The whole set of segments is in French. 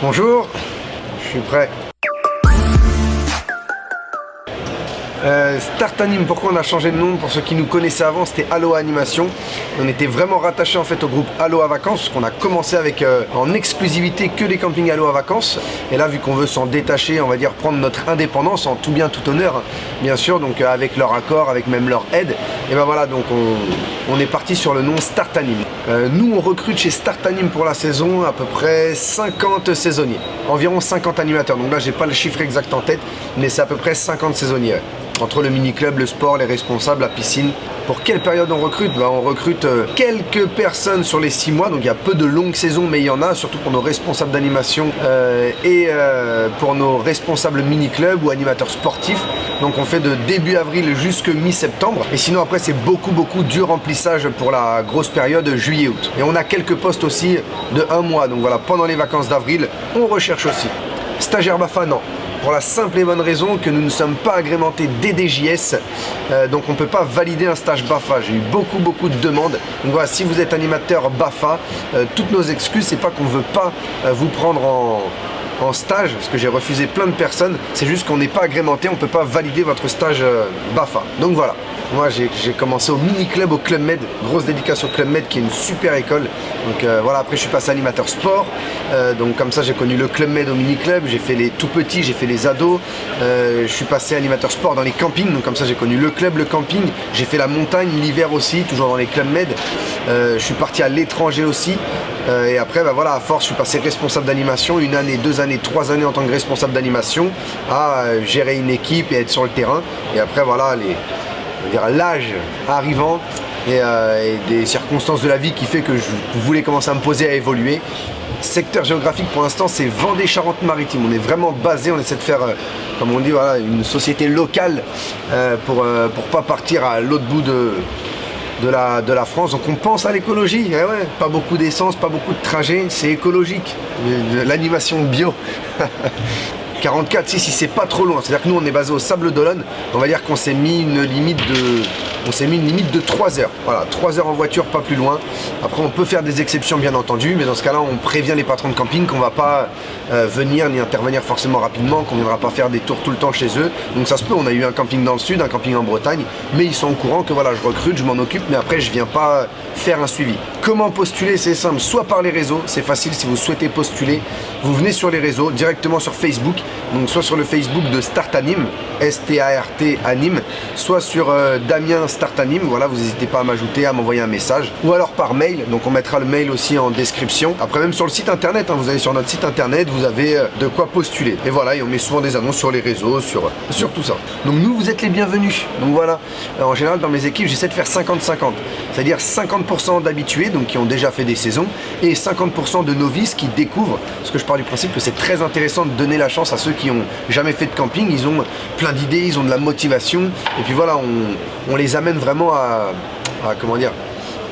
Bonjour, je suis prêt. Start Anim, pourquoi on a changé de nom? Pour ceux qui nous connaissaient avant, c'était Aloha Animation. On était vraiment rattaché en fait au groupe Aloha Vacances, parce qu'on a commencé avec en exclusivité que les campings Aloha Vacances. Et là, vu qu'on veut s'en détacher, on va dire prendre notre indépendance en tout bien tout honneur, hein, bien sûr, donc avec leur accord, avec même leur aide. Et ben voilà, donc on est parti sur le nom Start Anim. Nous, on recrute chez Start Anim pour la saison à peu près 50 saisonniers, environ 50 animateurs. Donc là, j'ai pas le chiffre exact en tête, mais c'est à peu près 50 saisonniers. Ouais. Entre le mini-club, le sport, les responsables, la piscine. Pour quelle période on recrute? On recrute quelques personnes sur les 6 mois, donc il y a peu de longues saisons, mais il y en a, surtout pour nos responsables d'animation et pour nos responsables mini-club ou animateurs sportifs. Donc on fait de début avril jusqu'à mi-septembre. Et sinon après c'est beaucoup du remplissage pour la grosse période juillet-août. Et on a quelques postes aussi de 1 mois, donc voilà, pendant les vacances d'avril, on recherche aussi. Stagiaire BAFA, non. Pour la simple et bonne raison que nous ne sommes pas agrémentés DDJS, donc on ne peut pas valider un stage BAFA. J'ai eu beaucoup de demandes. Donc voilà, si vous êtes animateur BAFA, toutes nos excuses, c'est pas qu'on ne veut pas vous prendre en stage, parce que j'ai refusé plein de personnes, c'est juste qu'on n'est pas agrémenté, on ne peut pas valider votre stage BAFA. Donc voilà, moi j'ai commencé au mini-club, au Club Med, grosse dédicace au Club Med qui est une super école. Donc voilà, après je suis passé animateur sport, donc comme ça j'ai connu le Club Med au mini-club, j'ai fait les tout petits, j'ai fait les ados, je suis passé animateur sport dans les campings, donc comme ça j'ai connu le club, le camping, j'ai fait la montagne, l'hiver aussi, toujours dans les Club Med, je suis parti à l'étranger aussi. Et après, bah voilà, à force, je suis passé responsable d'animation, 1 année, 2 années, 3 années en tant que responsable d'animation, à gérer une équipe et être sur le terrain. Et après, voilà, l'âge arrivant et des circonstances de la vie qui fait que je voulais commencer à me poser, à évoluer. Secteur géographique pour l'instant, c'est Vendée-Charente-Maritime. On est vraiment basé, on essaie de faire, comme on dit, voilà, une société locale pour pas partir à l'autre bout de la France, donc on pense à l'écologie, ouais, pas beaucoup d'essence, pas beaucoup de trajets, c'est écologique, l'animation bio. 44, si c'est pas trop loin, c'est-à-dire que nous on est basé au Sable d'Olonne, on va dire qu'on s'est mis une limite de 3 heures, voilà, 3 heures en voiture, pas plus loin. Après on peut faire des exceptions bien entendu, mais dans ce cas-là on prévient les patrons de camping qu'on va pas venir ni intervenir forcément rapidement, qu'on ne viendra pas faire des tours tout le temps chez eux. Donc ça se peut, on a eu un camping dans le sud, un camping en Bretagne, mais ils sont au courant que voilà, je recrute, je m'en occupe, mais après je viens pas faire un suivi. Comment postuler? C'est simple, soit par les réseaux, c'est facile si vous souhaitez postuler, vous venez sur les réseaux, directement sur Facebook, donc soit sur le Facebook de Start Anim, S-T-A-R-T Anim, soit sur Damien Start Anim, voilà, vous n'hésitez pas à m'ajouter, à m'envoyer un message, ou alors par mail, donc on mettra le mail aussi en description. Après même sur le site internet, hein, vous allez sur notre site internet, vous avez de quoi postuler. Et voilà, et on met souvent des annonces sur les réseaux, sur tout ça. Donc nous, vous êtes les bienvenus. Donc voilà, en général dans mes équipes, j'essaie de faire 50-50, c'est-à-dire 50% d'habitués, donc qui ont déjà fait des saisons, et 50% de novices qui découvrent, parce que je pars du principe que c'est très intéressant de donner la chance à ceux qui ont jamais fait de camping, ils ont plein d'idées, ils ont de la motivation, et puis voilà, on les amène vraiment à comment dire,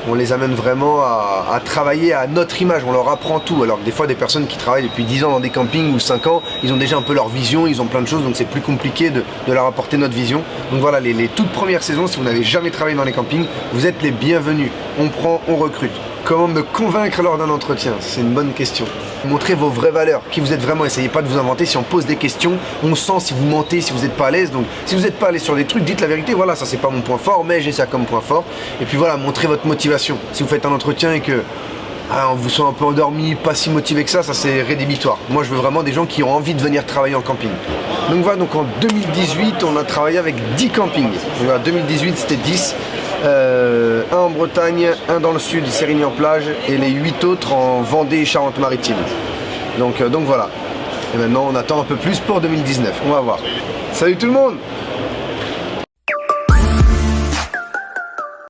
on les amène vraiment à travailler à notre image, on leur apprend tout, alors que des fois des personnes qui travaillent depuis 10 ans dans des campings ou 5 ans, ils ont déjà un peu leur vision, ils ont plein de choses, donc c'est plus compliqué de leur apporter notre vision. Donc voilà, les toutes premières saisons, si vous n'avez jamais travaillé dans les campings, vous êtes les bienvenus, on prend, on recrute. Comment me convaincre lors d'un entretien? C'est une bonne question. Montrez vos vraies valeurs, qui vous êtes vraiment, essayez pas de vous inventer. Si on pose des questions, on sent si vous mentez, si vous n'êtes pas à l'aise. Donc si vous n'êtes pas à l'aise sur des trucs, dites la vérité, voilà, ça c'est pas mon point fort, mais j'ai ça comme point fort. Et puis voilà, montrez votre motivation. Si vous faites un entretien et que on vous sent un peu endormi, pas si motivé que ça c'est rédhibitoire. Moi je veux vraiment des gens qui ont envie de venir travailler en camping. Donc voilà, donc en 2018, on a travaillé avec 10 campings. Donc en 2018, c'était 10. Un en Bretagne, un dans le sud, Sérignan-Plage, et les 8 autres en Vendée et Charente-Maritime. Donc voilà. Et maintenant on attend un peu plus pour 2019, on va voir. Salut tout le monde!